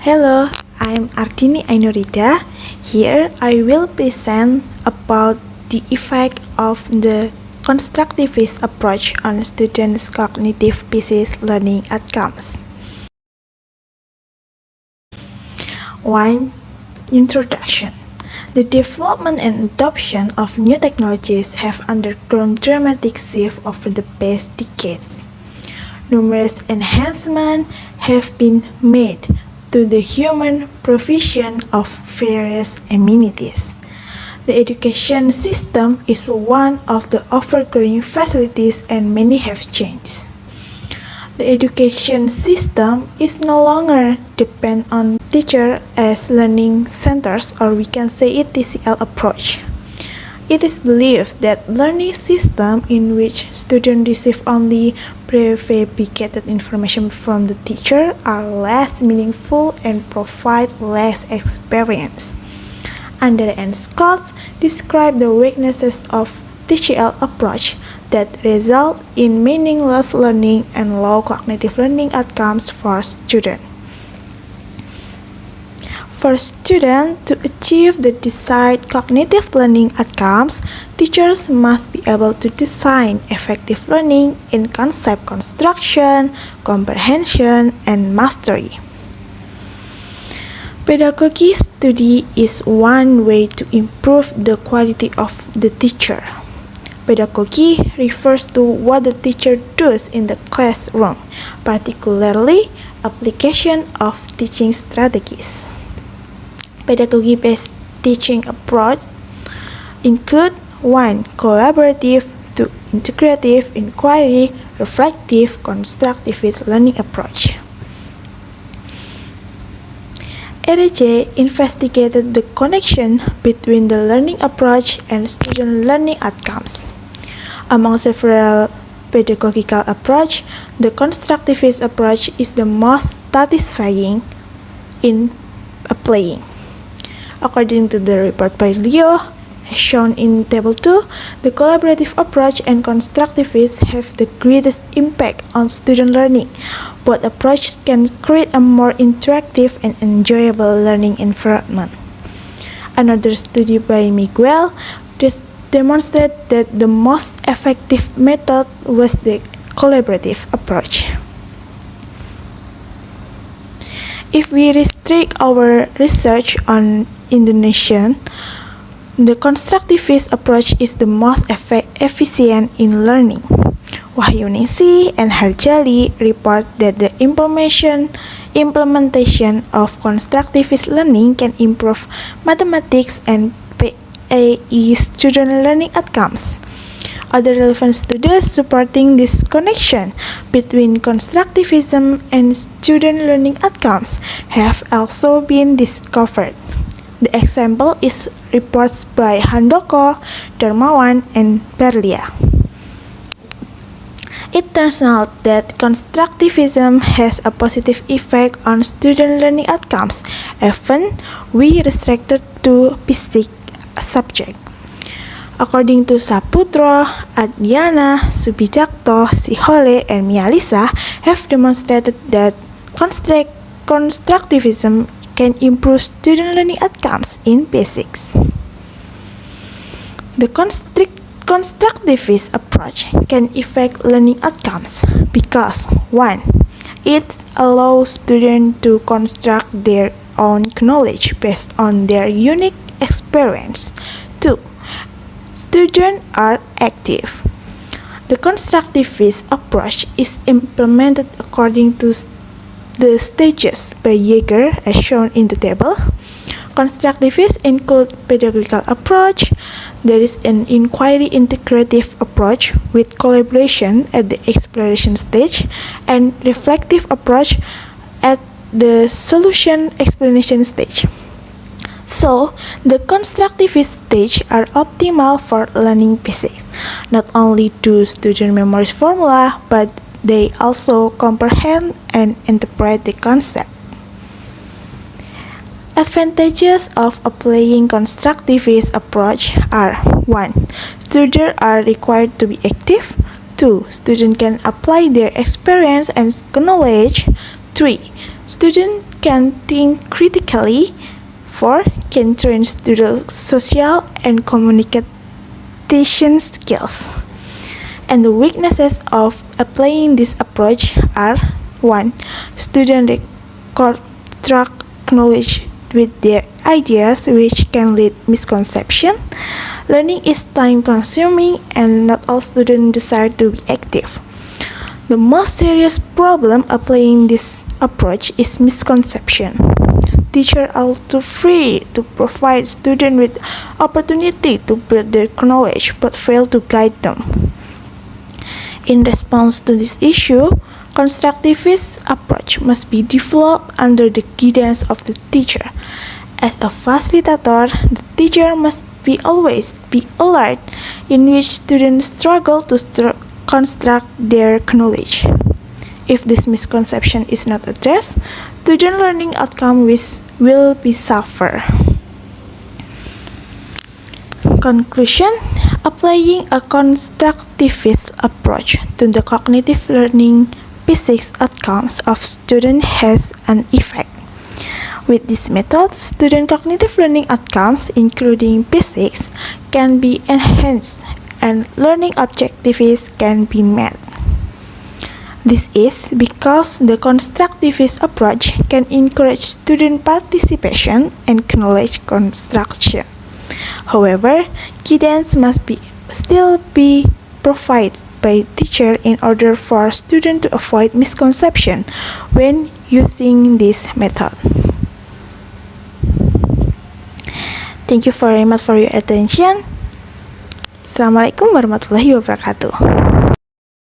Hello, I'm Ardini Ainurida. Here I will present about the effect of the constructivist approach on students' cognitive pieces learning outcomes. 1. Introduction. The development and adoption of new technologies have undergone dramatic shifts over the past decades. Numerous enhancements have been made to the human provision of various amenities. The education system is one of the overgrowing facilities and many have changed. The education system is no longer depend on teacher as learning centers, or we can say it TCL approach. It is believed that learning system in which students receive only prefabricated information from the teacher are less meaningful and provide less experience. Under and Scott describe the weaknesses of TCL approach that result in meaningless learning and low cognitive learning outcomes for students. For students to achieve the desired cognitive learning outcomes, teachers must be able to design effective learning in concept construction, comprehension, and mastery. Pedagogy study is one way to improve the quality of the teacher. Pedagogy refers to what the teacher does in the classroom, particularly application of teaching strategies. Pedagogy-based teaching approach include 1. Collaborative, 2. Integrative, inquiry, reflective, constructivist learning approach. RJ investigated the connection between the learning approach and student learning outcomes. Among several pedagogical approaches, the constructivist approach is the most satisfying in applying. According to the report by Leo, as shown in Table 2, the collaborative approach and constructivist have the greatest impact on student learning. Both approaches can create a more interactive and enjoyable learning environment. Another study by Miguel demonstrated that the most effective method was the collaborative approach. If we restrict our research on Indonesian, the constructivist approach is the most efficient in learning. Wahyuningsi and Harjali report that the implementation of constructivist learning can improve mathematics and PAE student learning outcomes. Other relevant studies supporting this connection between constructivism and student learning outcomes have also been discovered. The example is reports by Handoko, Darmawan, and Berlia. It turns out that constructivism has a positive effect on student learning outcomes, even we restricted to basic subject. According to Saputro, Adriana, Subijakto, Sihole, and Mialisa have demonstrated that constructivism can improve student learning outcomes in basics. The constructivist approach can affect learning outcomes because 1. It allows students to construct their own knowledge based on their unique experience. 2. Students are active. The constructivist approach is implemented according to the stages by Jaeger as shown in the table. Constructivists include pedagogical approach, there is an inquiry integrative approach with collaboration at the exploration stage, and reflective approach at the solution explanation stage. So, the constructivist stage are optimal for learning basics. Not only do students memorize formula, but they also comprehend and interpret the concept. Advantages of applying constructivist approach are 1. Students are required to be active. 2. Students can apply their experience and knowledge. 3. Students can think critically. 4. Can train students' social and communication skills. And the weaknesses of applying this approach are 1. Students construct knowledge with their ideas, which can lead misconception. Learning is time-consuming and not all students desire to be active. The most serious problem applying this approach is misconception. Teachers are too free to provide students with opportunity to build their knowledge but fail to guide them. In response to this issue, constructivist approach must be developed under the guidance of the teacher. As a facilitator, the teacher must always be alert in which students struggle to construct their knowledge. If this misconception is not addressed, student learning outcomes will be suffer. Conclusion: applying a constructivist approach to the cognitive learning physics outcomes of students has an effect. With this method, student cognitive learning outcomes, including physics, can be enhanced and learning objectives can be met. This is because the constructivist approach can encourage student participation and knowledge construction. However, guidance must still be provided by teacher in order for students to avoid misconception when using this method. Thank you very much for your attention. Assalamualaikum warahmatullahi wabarakatuh.